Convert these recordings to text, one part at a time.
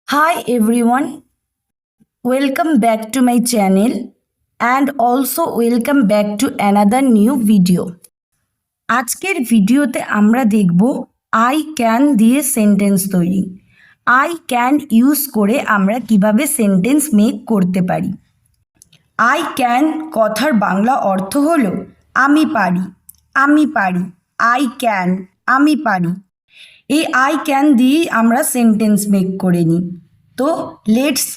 Hi everyone, welcome back to my channel and also welcome back to another new video. আজকের ভিডিওতে আমরা দেখব I can দিয়ে sentence তৈরি। আই ক্যান ইউজ করে আমরা কিভাবে সেন্টেন্স মেক করতে পারি। আই ক্যান কথার বাংলা অর্থ হলো আমি পারি, আমি পারি। আই ক্যান, আমি পারি। এই আই ক্যান দিয়েই আমরা সেন্টেন্স মেক করে নিই। তো let's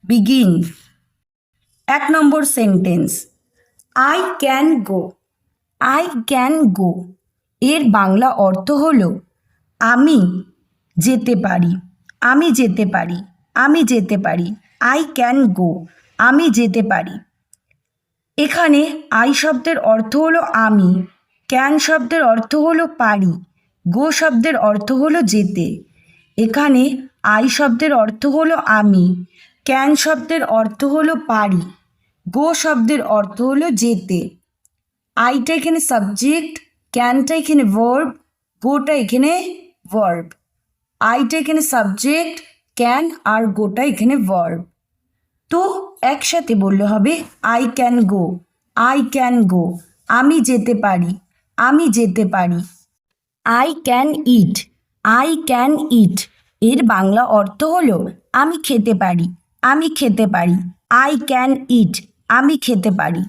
begin. 1 number sentence, I can go. I can গো এর বাংলা অর্থ হলো আমি যেতে পারি, আমি যেতে পারি, আমি যেতে পারি। আই ক্যান গো, আমি যেতে পারি। এখানে আই শব্দের অর্থ হলো আমি, ক্যান শব্দের অর্থ হলো পারি, গো শব্দের অর্থ হলো যেতে। এখানে আই শব্দের অর্থ হলো আমি, ক্যান শব্দের অর্থ হলো পারি, গো শব্দের অর্থ হলো যেতে। আইটা এখানে সাবজেক্ট, ক্যানটা এখানে ভার্ব, গোটা এখানে ভার্ব। আইটা এখানে সাবজেক্ট, ক্যান আর গোটা এখানে ভার্ব। তো একসাথে বললে হবে I can go, I can go. আমি যেতে পারি, আমি যেতে পারি। I can eat, I can eat এর বাংলা অর্থ হলো আমি খেতে পারি, আমি খেতে পারি। আই ক্যান ইট, আমি খেতে পারি।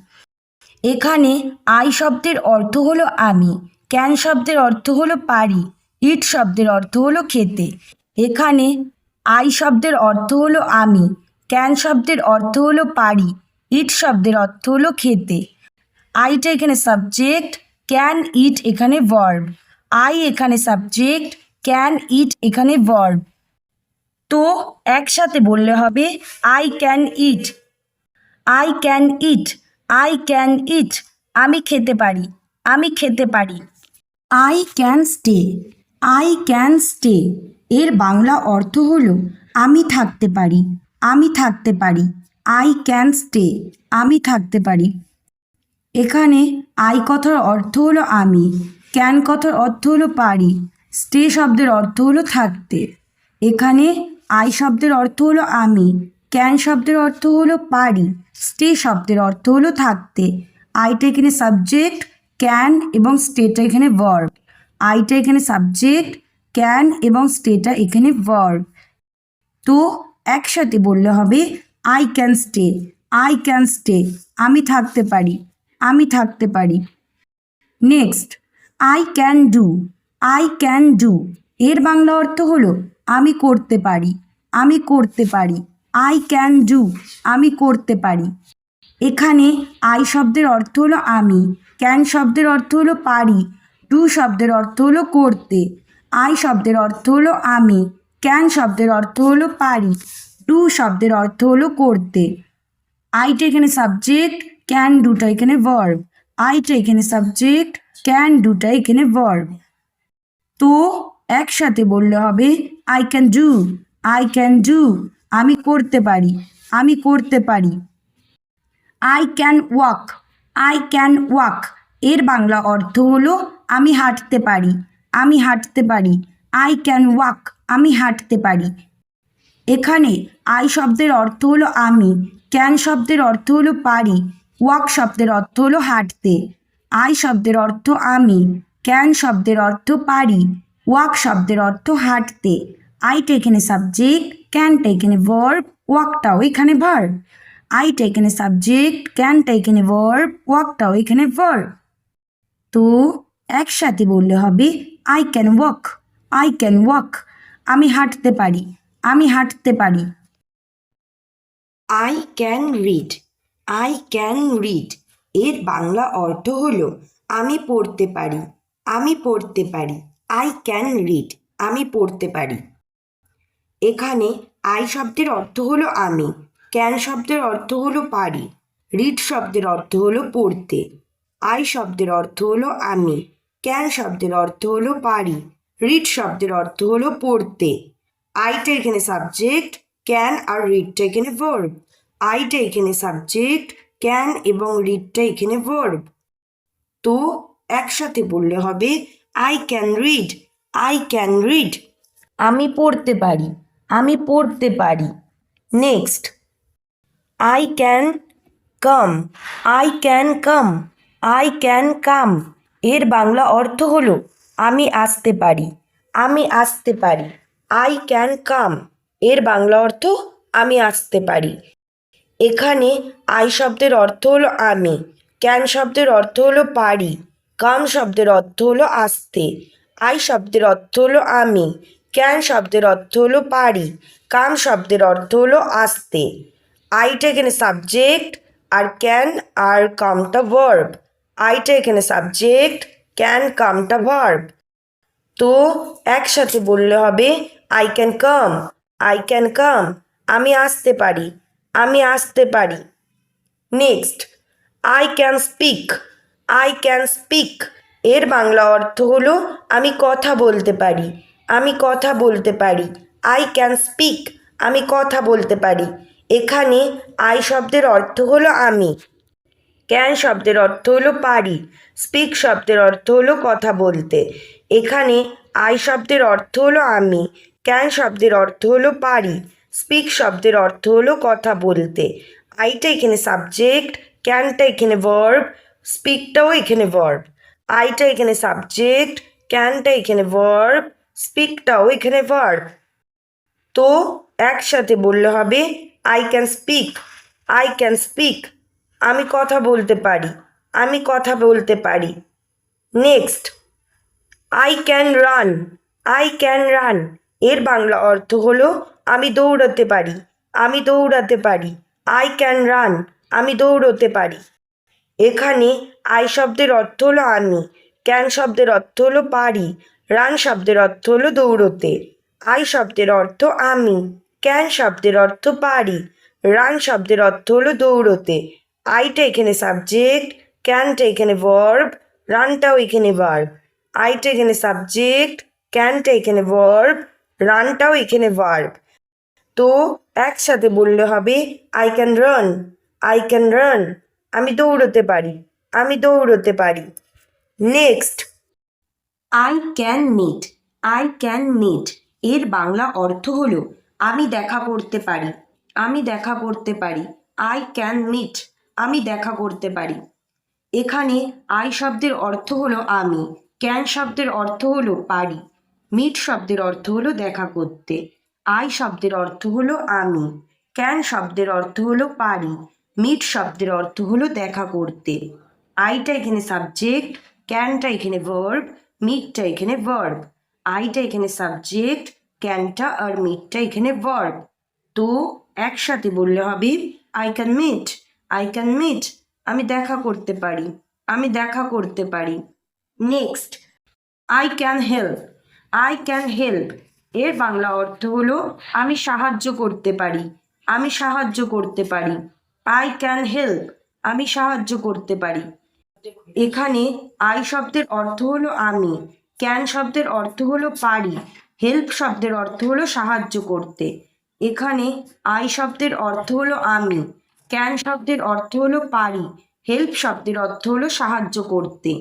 এখানে আই শব্দের অর্থ হলো আমি, ক্যান শব্দের অর্থ হলো পারি, ইট শব্দের অর্থ হলো খেতে। এখানে আই শব্দের অর্থ হলো আমি, ক্যান শব্দের অর্থ হলো পারি, ইট শব্দের অর্থ হলো খেতে। আইটা এখানে সাবজেক্ট, ক্যান ইট এখানে ভার্ব। আই এখানে সাবজেক্ট, ক্যান ইট এখানে ভার্ব। তো একসাথে বললে হবে I can eat, I can eat, I can eat. আমি খেতে পারি, আমি খেতে পারি। I can stay, I can stay এর বাংলা অর্থ হলো আমি থাকতে পারি, আমি থাকতে পারি। আই ক্যান স্টে, আমি থাকতে পারি। এখানে আই কথার অর্থ হলো আমি, ক্যান কথার অর্থ হলো পারি, স্টে শব্দের অর্থ হলো থাকতে। এখানে আই শব্দের অর্থ হলো আমি, ক্যান শব্দের অর্থ হলো পারি, স্টে শব্দের অর্থ হলো থাকতে। আইটা এখানে সাবজেক্ট, ক্যান এবং স্টেটা এখানে ভার্ব। আইটা এখানে সাবজেক্ট, ক্যান এবং স্টেটা এখানে ভার্ব। তো একসাথে বললে হবে I can stay, I can stay. আমি থাকতে পারি, আমি থাকতে পারি। Next, I can do, I can do এর বাংলা অর্থ হলো আমি করতে পারি, আমি করতে পারি। আই ক্যান ডু, আমি করতে পারি। এখানে আই শব্দের অর্থ হলো আমি, ক্যান শব্দের অর্থ হলো পারি, ডু শব্দের অর্থ হলো করতে। আই শব্দের অর্থ হলো আমি, ক্যান শব্দের অর্থ হলো পারি, ডু শব্দের অর্থ হলো করতে। আইটা এখানে সাবজেক্ট, ক্যান ডুটা এখানে ভার্ব। আইটা এখানে সাবজেক্ট, ক্যান ডুটা এখানে ভার্ব। তো একসাথে বললে হবে I can do, I can do. আমি করতে পারি, আমি করতে পারি। I can walk, I can walk এর বাংলা অর্থ হলো আমি হাঁটতে পারি, আমি হাঁটতে পারি। আই ক্যান ওয়াক, আমি হাঁটতে পারি। এখানে আই শব্দের অর্থ হলো আমি, ক্যান শব্দের অর্থ হলো পারি, ওয়াক শব্দের অর্থ হলো হাঁটতে। আই শব্দের অর্থ আমি, ক্যান শব্দের অর্থ পারি, ওয়াক শব্দের অর্থ হাঁটতে। আইটা এখানে সাবজেক্ট, ক্যানটা এখানে ভার্ব, ওয়াকটাও এখানে ভার্ব। আইটা এখানে সাবজেক্ট, ক্যানটা এখানে ভার্ব, ওয়াকটাও এখানে ভার্ব। তো একসাথে বললে হবে I can walk, I can walk. আমি হাঁটতে পারি, আমি হাঁটতে পারি। I can read, I can read এর বাংলা অর্থ হলো আমি পড়তে পারি, আমি পড়তে পারি। আই ক্যান রিড, আমি পড়তে পারি। এখানে আই শব্দের অর্থ হলো আমি, ক্যান শব্দের অর্থ হলো পারি, রিড শব্দের অর্থ হলো পড়তে। আই শব্দের অর্থ হলো আমি, ক্যান শব্দের অর্থ হলো পারি, রিড শব্দের অর্থ হলো পড়তে। আইটা এখানে সাবজেক্ট, ক্যান আর রিডটা এখানে ভার্ব। আইটা এখানে সাবজেক্ট, ক্যান এবং রিডটা এখানে ভার্ব। তো একসাথে বললে হবে I can read, I can read. আমি পড়তে পারি, আমি পড়তে পারি। Next, I can come. I can come. I can come এর বাংলা অর্থ হলো আমি আসতে পারি। আমি আসতে পারি। আই ক্যান কাম এর বাংলা অর্থ আমি আসতে পারি। এখানে আই শব্দের অর্থ হলো আমি, ক্যান শব্দের অর্থ হলো পারি, কাম শব্দের অর্থ হলো আসতে। আই শব্দের অর্থ হলো আমি, ক্যান শব্দের অর্থ হলো পারি, কাম শব্দের অর্থ হলো আসতে। আইটা এখানে সাবজেক্ট আর ক্যান আর কামটা ভার্ব। আইটা এখানে সাবজেক্ট, ক্যান কামটা ভার্ব। তো একসাথে বললে হবে I can come. I can come আমি আসতে পারি। আমি আসতে পারি। Next, I can speak. I can speak এর বাংলা অর্থ হলো আমি কথা বলতে পারি। আমি কথা বলতে পারি। আই ক্যান স্পিক আমি কথা বলতে পারি। এখানে আই শব্দের অর্থ হলো আমি, ক্যান শব্দের অর্থ হলো পারি, স্পিক শব্দের অর্থ হলো কথা বলতে। এখানে আই শব্দের অর্থ হলো আমি, ক্যান শব্দের অর্থ হলো পারি, স্পিক শব্দের অর্থ হলো কথা বলতে। আইটা এখানে সাবজেক্ট, ক্যানটা এখানে ভার্ব, স্পিকটাও এখানে ভার্ব। আইটা এখানে সাবজেক্ট, ক্যানটা এখানে ভার্ব, স্পিকটাও এখানে ভার্ব। তো একসাথে বললে হবে I can speak. I can speak আমি কথা বলতে পারি। আমি কথা বলতে পারি। Next, I can run. I can run এর বাংলা অর্থ হলো আমি দৌড়াতে পারি। আমি দৌড়াতে পারি। আই ক্যান রান আমি দৌড়তে পারি। এখানে আই শব্দের অর্থ হলো আমি, ক্যান শব্দের অর্থ হলো পারি, রান শব্দের অর্থ হলো দৌড়তে। আই শব্দের অর্থ আমি, ক্যান শব্দের অর্থ পারি, রান শব্দের অর্থ হলো দৌড়তে। আইটা এখানে সাবজেক্ট, ক্যানটা এখানে ভার্ব, রানটাও এখানে ভার্ব। আইটা এখানে সাবজেক্ট, ক্যানটা এখানে ভার্ব, রানটাও এখানে ভার্ব। তো একসাথে বললে হবে I can run. I can run আমি দৌড়তে পারি। আমি দৌড়তে পারি। Next, I can meet. I can meet এর বাংলা অর্থ হলো আমি দেখা করতে পারি। আমি দেখা করতে পারি। আই ক্যান মিট আমি দেখা করতে পারি। এখানে আই শব্দের অর্থ হলো আমি, ক্যান শব্দের অর্থ হলো পারি, মিট শব্দের অর্থ হলো দেখা করতে। আই শব্দের অর্থ হলো আমি, ক্যান শব্দের অর্থ হলো পারি, মিট শব্দের অর্থ হলো দেখা করতে। আইটা এখানে সাবজেক্ট, ক্যানটা এখানে ভার্ব, মিটটা এখানে ভার্ব। আইটা এখানে সাবজেক্ট, ক্যানটা আর মিটটা এখানে ভার্ব। তো একসাথে বললে হবে I can meet. I can meet আমি দেখা করতে পারি। আমি দেখা করতে পারি। Next, I can help. I can help এর বাংলা অর্থ হলো আমি সাহায্য করতে পারি। আমি সাহায্য করতে পারি। আই ক্যান হেল্প আমি সাহায্য করতে পারি। এখানে আই শব্দের অর্থ হলো আমি, ক্যান শব্দের অর্থ হলো পারি, হেল্প শব্দের অর্থ হলো সাহায্য করতে। এখানে আই শব্দের অর্থ হলো আমি, ক্যান শব্দের অর্থ হলো পারি, হেল্প শব্দের অর্থ হলো সাহায্য করতে।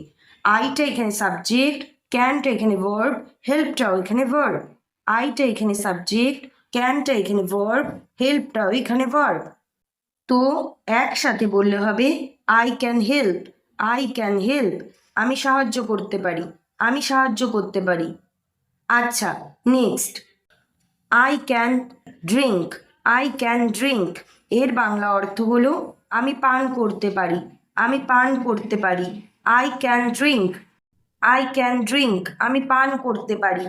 আইটা এখানে সাবজেক্ট, ক্যানটা এখানে ভার্ব, হেল্পটাও এখানে ভার্ব। আইটা এখানে সাবজেক্ট, ক্যানটা এখানে ভার্ব, হেল্পটাও এখানে ভার্ব। তো একসাথে বললে হবে I can help. I can help আমি সাহায্য করতে পারি। আমি সাহায্য করতে পারি। আচ্ছা, next, I can drink. I can drink এর বাংলা অর্থ হলো আমি পান করতে পারি। আমি পান করতে পারি। I can drink. I can drink আমি পান করতে পারি।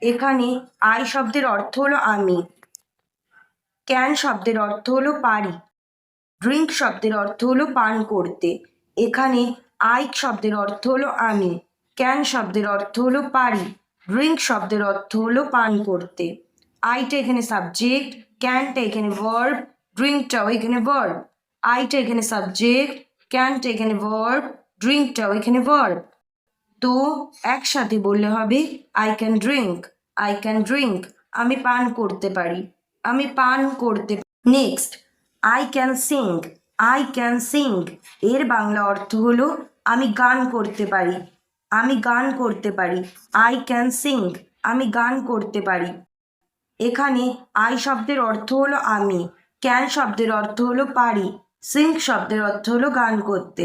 এখানে আই শব্দের অর্থ হলো আমি, ক্যান শব্দের অর্থ হলো পারি, ড্রিঙ্ক শব্দের অর্থ হলো পান করতে। এখানে আই শব্দের অর্থ হলো আমি, ক্যান শব্দের অর্থ হলো পারি, ড্রিঙ্ক শব্দের অর্থ হলো পান করতে। আইটা এখানে সাবজেক্ট, ক্যানটা এখানে ভার্ব, ড্রিঙ্কটাও এখানে ভার্ব। আইটা এখানে সাবজেক্ট, ক্যানটা এখানে ভার্ব, ড্রিঙ্কটাও এখানে ভার্ব। তো একসাথে বললে হবে I can drink. I can drink আমি পান করতে পারি। আমি পান করতে। Next, I can sing. I can sing এর বাংলা অর্থ হলো আমি গান করতে পারি। আমি গান করতে পারি। আই ক্যান সিং আমি গান করতে পারি। এখানে আই শব্দের অর্থ হলো আমি, ক্যান শব্দের অর্থ হলো পারি, সিং শব্দের অর্থ হলো গান করতে।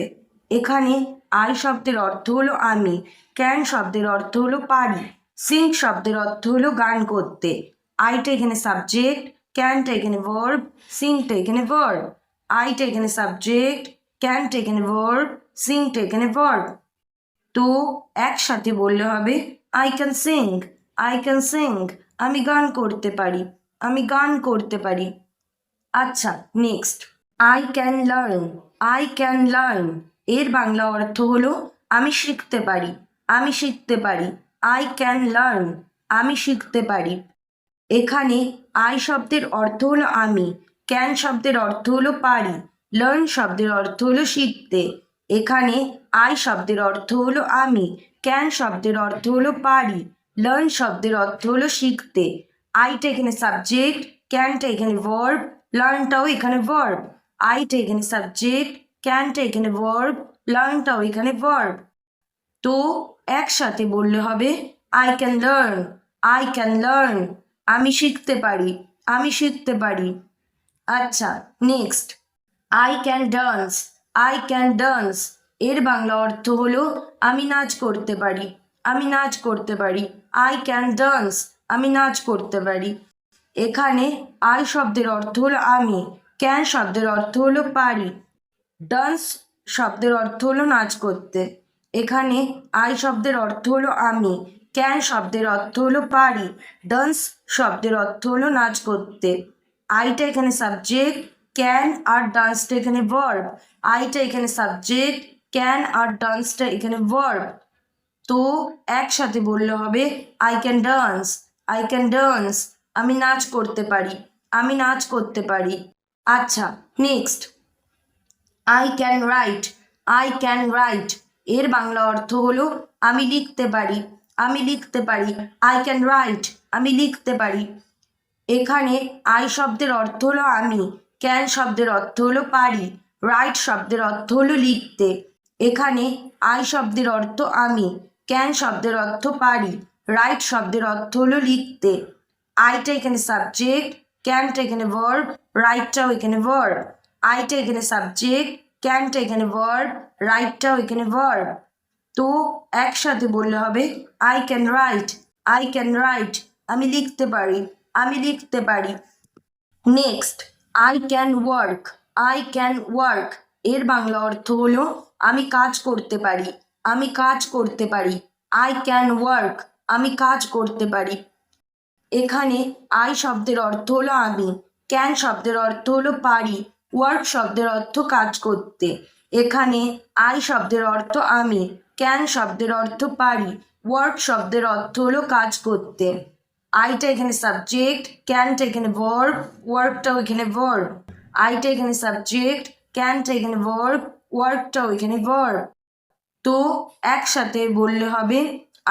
এখানে আই শব্দের অর্থ হলো আমি, ক্যান শব্দের অর্থ হলো পারি, সিং শব্দের অর্থ হলো গান করতে। আইটা এখানে সাবজেক্ট, ক্যানটা এখানে ভার্ব, সিংটা এখানে ভার্ব। আইটা এখানে সাবজেক্ট, ক্যানটা এখানে ভার্ব, সিংটা এখানে ভার্ব। তো একসাথে বললে হবে I can sing, I can sing, আমি গান করতে পারি, আমি গান করতে পারি। আচ্ছা next, I can learn, I can learn এর বাংলা অর্থ হলো আমি শিখতে পারি, আমি শিখতে পারি। আই ক্যান লার্ন, আমি শিখতে পারি। এখানে আই শব্দের অর্থ হলো আমি, ক্যান শব্দের অর্থ হলো পারি, লার্ন শব্দের অর্থ হলো শিখতে। এখানে আই শব্দের অর্থ হলো আমি, ক্যান শব্দের অর্থ হলো পারি, লার্ন শব্দের অর্থ হলো শিখতে। আইটা এখানে সাবজেক্ট, ক্যানটা এখানে ভার্ব, লার্নটাও এখানে ভার্ব। আইটা এখানে সাবজেক্ট, ক্যানটা এখানে ভার্ব, লার্নটাও এখানে ভার্ব। তো একসাথে বললে হবে I can learn, I can learn, আমি শিখতে পারি, আমি শিখতে পারি। আচ্ছা next, I can dance, I can dance এর বাংলা অর্থ হলো আমি নাচ করতে পারি, আমি নাচ করতে পারি। আই ক্যান ডান্স, আমি নাচ করতে পারি। এখানে আই শব্দের অর্থ হলো আমি, ক্যান শব্দের অর্থ হলো পারি, ডান্স শব্দের অর্থ হলো নাচ করতে। এখানে আই শব্দের অর্থ হলো আমি, ক্যান শব্দের অর্থ হলো পারি, ডান্স শব্দের অর্থ হলো নাচ করতে। আইটা এখানে সাবজেক্ট, ক্যান আর ডান্সটা এখানে ভার্ব। আইটা এখানে সাবজেক্ট, ক্যান আর ডান্সটা এখানে ভার্ব। তো একসাথে বললে হবে I can dance, I can dance, আমি নাচ করতে পারি, আমি নাচ করতে পারি। আচ্ছা next, I can write, I can write এর বাংলা অর্থ হলো আমি লিখতে পারি, আমি লিখতে পারি। আই ক্যান রাইট, আমি লিখতে পারি। এখানে আই শব্দের অর্থ হলো আমি, ক্যান শব্দের অর্থ হলো পারি, রাইট শব্দের অর্থ হলো লিখতে। এখানে আই শব্দের অর্থ আমি, ক্যান শব্দের অর্থ পারি, রাইট শব্দের অর্থ হলো লিখতে। আইটা এখানে সাবজেক্ট, ক্যানটা এখানে ভার্ব, রাইটটাও এখানে ভার্ব। আইটা এখানে সাবজেক্ট, ক্যানটা এখানে ভার্ব, রাইটটাও এখানে ভার্ব। তো একসাথে বললে হবে I can write, I can write, আমি লিখতে পারি, আমি লিখতে পারি। Next, I can work, I can work এর বাংলা অর্থ হলো আমি কাজ করতে পারি, আমি কাজ করতে পারি। আই ক্যান ওয়ার্ক, আমি কাজ করতে পারি। এখানে আই শব্দের অর্থ হলো আমি, ক্যান শব্দের অর্থ হলো পারি, ওয়ার্ক শব্দের অর্থ কাজ করতে। এখানে আই শব্দের অর্থ আমি, ক্যান শব্দের অর্থ পারি, ওয়ার্ক শব্দের অর্থ হলো কাজ করতে। আইটা এখানে সাবজেক্ট, ক্যানটা এখানে ভার্ব, ওয়ার্কটাও এখানে ভার্ব। আইটা এখানে সাবজেক্ট, ক্যানটা এখানে ভার্ব, ওয়ার্কটাও এখানে ভার্ব। তো একসাথে বললে হবে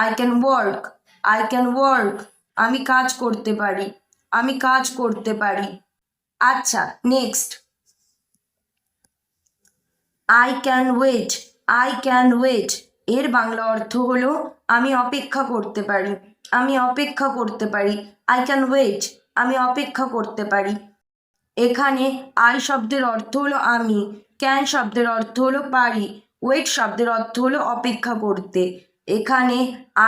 I can work, I can work, আমি কাজ করতে পারি, আমি কাজ করতে পারি। আচ্ছা next, I can wait, I can wait এর বাংলা অর্থ হলো আমি অপেক্ষা করতে পারি, আমি অপেক্ষা করতে পারি। আই ক্যান ওয়েট, আমি অপেক্ষা করতে পারি। এখানে আই শব্দের অর্থ হলো আমি, ক্যান শব্দের অর্থ হলো পারি, ওয়েট শব্দের অর্থ হলো অপেক্ষা করতে। এখানে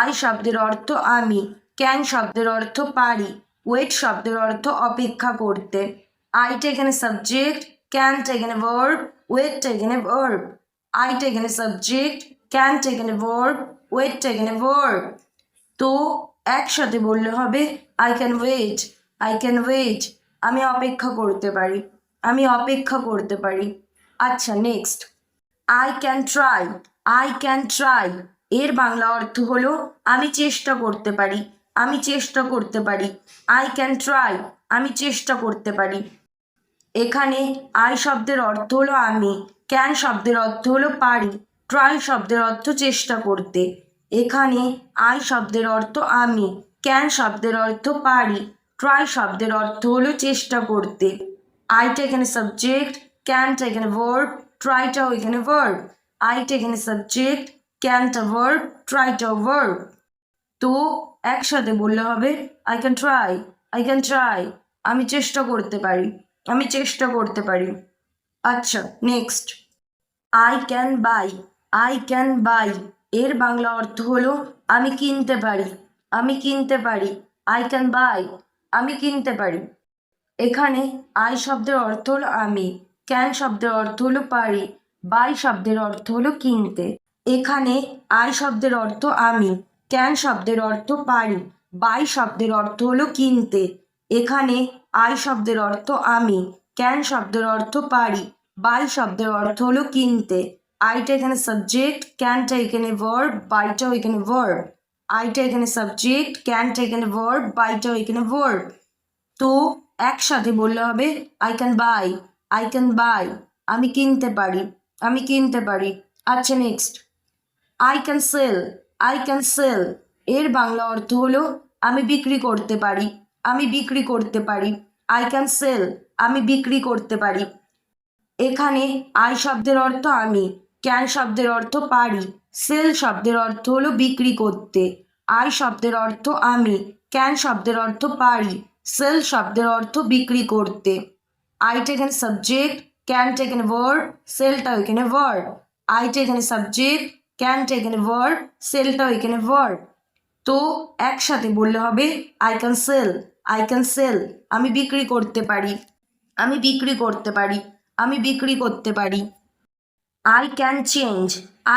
আই শব্দের অর্থ আমি, ক্যান শব্দের অর্থ পারি, ওয়েট শব্দের অর্থ অপেক্ষা করতে। আইটা এখানে সাবজেক্ট, ক্যানটা এখানে ভার্ব, ওয়েটটা এখানে ভার্ব। আইটা এখানে সাবজেক্ট, ক্যানটা এখানে ভার্ব, ওয়েটটা এখানে ভার্ব। তো একসাথে বললে হবে I can wait, I can wait, আমি অপেক্ষা করতে পারি, আমি অপেক্ষা করতে পারি। আচ্ছা next, I can try, I can try এর বাংলা অর্থ হলো আমি চেষ্টা করতে পারি, আমি চেষ্টা করতে পারি। আই ক্যান ট্রাই, আমি চেষ্টা করতে পারি। এখানে আই শব্দের অর্থ হলো আমি, ক্যান শব্দের অর্থ হলো পারি, ট্রাই শব্দের অর্থ চেষ্টা করতে। এখানে আই শব্দের অর্থ আমি, ক্যান শব্দের অর্থ পারি, ট্রাই শব্দের অর্থ হলো চেষ্টা করতে। আইটা এখানে সাবজেক্ট, ক্যানটা এখানে ভার্ব, ট্রাইটাও এখানে ভার্ব। আইটা এখানে সাবজেক্ট, ক্যানটা ভার্ব, ট্রাইটাও ভার্ব। তো একসাথে বললে হবে I can try, I can try, আমি চেষ্টা করতে পারি, আমি চেষ্টা করতে পারি। আচ্ছা, next. I can buy, I can by এর বাংলা অর্থ হলো আমি কিনতে পারি, আমি কিনতে পারি। আই ক্যান বাই, আমি কিনতে পারি। এখানে আই শব্দের অর্থ হলো আমি, ক্যান শব্দের অর্থ হলো পারি, বাই শব্দের অর্থ হলো কিনতে। এখানে আই শব্দের অর্থ আমি, ক্যান শব্দের অর্থ পারি, বাই শব্দের অর্থ হলো কিনতে। এখানে আই শব্দের অর্থ আমি, ক্যান শব্দের অর্থ পারি, বাই শব্দের অর্থ হলো কিনতে। আইটা এখানে সাবজেক্ট, ক্যানটা এখানে ভার্ব, বাইটাও এখানে ভার্ব। আইটা এখানে সাবজেক্ট, ক্যানটা এখানে ভার্ব, বাইটাও এখানে ভার্ব। তো একসাথে বললে হবে I can buy, I can buy, আমি কিনতে পারি, আমি কিনতে পারি। আচ্ছা, next. I can sell, I can sell এর বাংলা অর্থ হলো আমি বিক্রি করতে পারি, আমি বিক্রি করতে পারি। আই ক্যান সেল, আমি বিক্রি করতে পারি। এখানে আই শব্দের অর্থ আমি, ক্যান শব্দের অর্থ পারি, সেল শব্দের অর্থ হলো বিক্রি করতে। আই শব্দের অর্থ আমি, ক্যান শব্দের অর্থ পারি, সেল শব্দের অর্থ বিক্রি করতে। আইটা এখানে সাবজেক্ট, ক্যানটা এখানে ভার্ব, সেলটাও এখানে ভার্ব। আইটা এখানে সাবজেক্ট, ক্যানটা এখানে ভার্ব, সেলটাও এখানে ভার্ব। তো একসাথে বললে হবে I can sell, I can sell, আমি বিক্রি করতে পারি, আমি বিক্রি করতে পারি, আমি বিক্রি করতে পারি। I can change,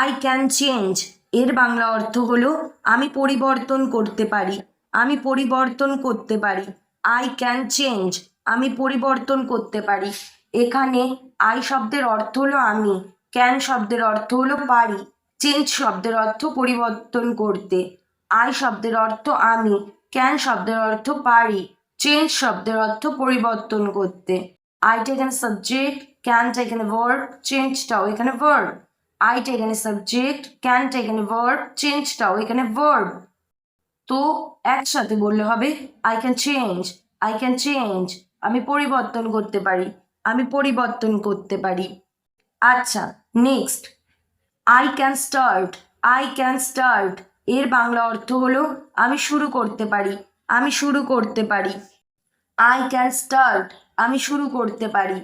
I can change এর বাংলা অর্থ হলো আমি পরিবর্তন করতে পারি, আমি পরিবর্তন করতে পারি। আই ক্যান চেঞ্জ, আমি পরিবর্তন করতে পারি। এখানে আই শব্দের অর্থ হলো আমি, ক্যান শব্দের অর্থ হলো পারি, চেঞ্জ শব্দের অর্থ পরিবর্তন করতে। আই শব্দের অর্থ আমি, ক্যান শব্দের অর্থ পারি, চেঞ্জ শব্দের অর্থ পরিবর্তন করতে। আইটা এখানে সাবজেক্ট, ক্যানটা এখানে ভার্ব, চেঞ্জটাও এখানে ভার্ব। আইটা এখানে সাবজেক্ট, ক্যানটা এখানে ভার্ব, চেঞ্জটাও এখানে ভার্ব। তো একসাথে বললে হবে I can change, I can change, আমি পরিবর্তন করতে পারি, আমি পরিবর্তন করতে পারি। আচ্ছা, next. I can start, I can start এর বাংলা অর্থ হলো আমি শুরু করতে পারি, আমি শুরু করতে পারি। আই ক্যান স্টার্ট, আমি শুরু করতে পারি।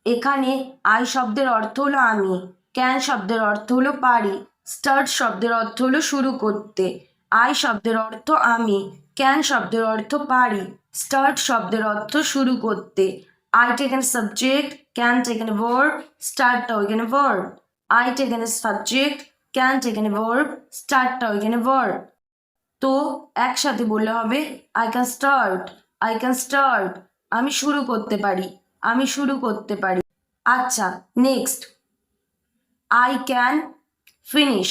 এখানে আই শব্দের অর্থ হলো আমি, ক্যান শব্দের অর্থ হলো পারি, স্টার্ট শব্দের অর্থ হলো শুরু করতে। আই শব্দের অর্থ আমি, ক্যান শব্দের অর্থ পারি, স্টার্ট শব্দের অর্থ শুরু করতে। আইটা এখানে সাবজেক্ট, ক্যানটা এখানে ভার্ব, স্টার্টটাও এখানে ভার্ব। আইটা এখানে সাবজেক্ট, ক্যানটা এখানে ভার্ব, স্টার্টটাও এখানে ভার্ব। তো একসাথে বললে হবে I can start, I can start, আমি শুরু করতে পারি, আমি শুরু করতে পারি। আচ্ছা, next. I can finish,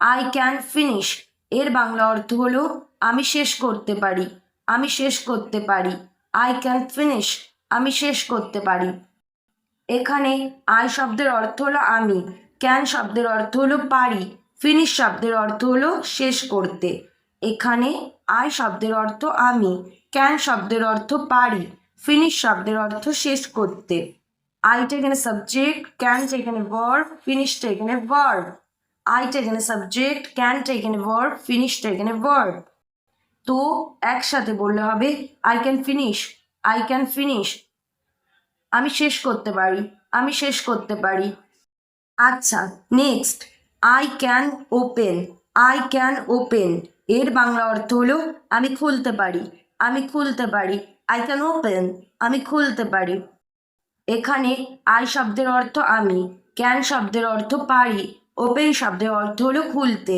I can finish এর বাংলা অর্থ হলো আমি শেষ করতে পারি, আমি শেষ করতে পারি। আই ক্যান ফিনিশ, আমি শেষ করতে পারি। এখানে আই শব্দের অর্থ হলো আমি, ক্যান শব্দের অর্থ হলো পারি, ফিনিশ শব্দের অর্থ হলো শেষ করতে। এখানে আই শব্দের অর্থ আমি, ক্যান শব্দের অর্থ পারি, ফিনিশ শব্দের অর্থ শেষ করতে। আইটা এখানে সাবজেক্ট, ক্যানটা এখানে ভার্ব, ফিনিশটা এখানে ভার্ব। আইটা এখানে সাবজেক্ট, ক্যানটা এখানে ভার্ব, ফিনিশটা এখানে ভার্ব। তো একসাথে বললে হবে I can finish, I can finish, আমি শেষ করতে পারি, আমি শেষ করতে পারি। আচ্ছা, next. I can open, I can open এর বাংলা অর্থ হলো আমি খুলতে পারি, আমি খুলতে পারি। আই ক্যান ওপেন, আমি খুলতে পারি। এখানে আই শব্দের অর্থ আমি, ক্যান শব্দের অর্থ পারি, ওপেন শব্দের অর্থ হলো খুলতে।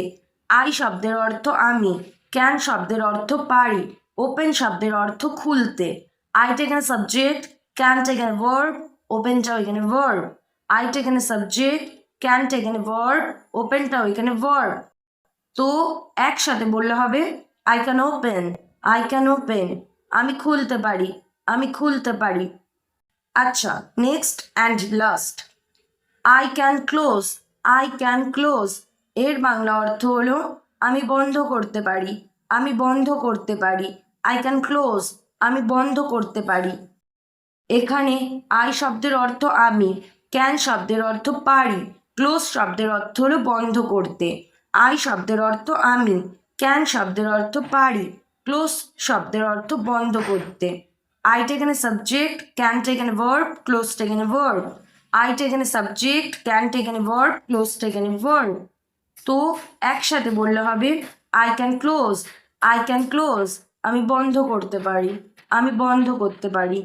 আই শব্দের অর্থ আমি, ক্যান শব্দের অর্থ পারি, ওপেন শব্দের অর্থ খুলতে। আইটা এখানে সাবজেক্ট, ক্যানটা এখানে ভার্ব, ওপেনটাও এখানে ভার্ব। আইটা এখানে সাবজেক্ট, ক্যানটা এখানে ভার্ব, ওপেনটাও এখানে ভার্ব। তো একসাথে বললে হবে I can open, I can open, আমি খুলতে পারি, আমি খুলতে পারি। আচ্ছা, next and last. I can close, I can close এর বাংলা অর্থ হলো আমি বন্ধ করতে পারি, আমি বন্ধ করতে পারি। আই ক্যান ক্লোজ, আমি বন্ধ করতে পারি। এখানে আই শব্দের অর্থ আমি, ক্যান শব্দের অর্থ পারি, ক্লোজ শব্দের অর্থ হলো বন্ধ করতে। আই শব্দের অর্থ আমি, ক্যান শব্দের অর্থ পারি, ক্লোজ শব্দের অর্থ বন্ধ করতে। আইটা এখানে সাবজেক্ট, ক্যানটা এখানে ভার্ব, ক্লোজটা এখানে ভার্ব। আইটা এখানে সাবজেক্ট, ক্যানটা এখানে ভার্ব, ক্লোজটা এখানে ভার্ব। তো একসাথে বললে হবে I can close, I can close. আমি বন্ধ করতে পারি, আমি বন্ধ করতে পারি।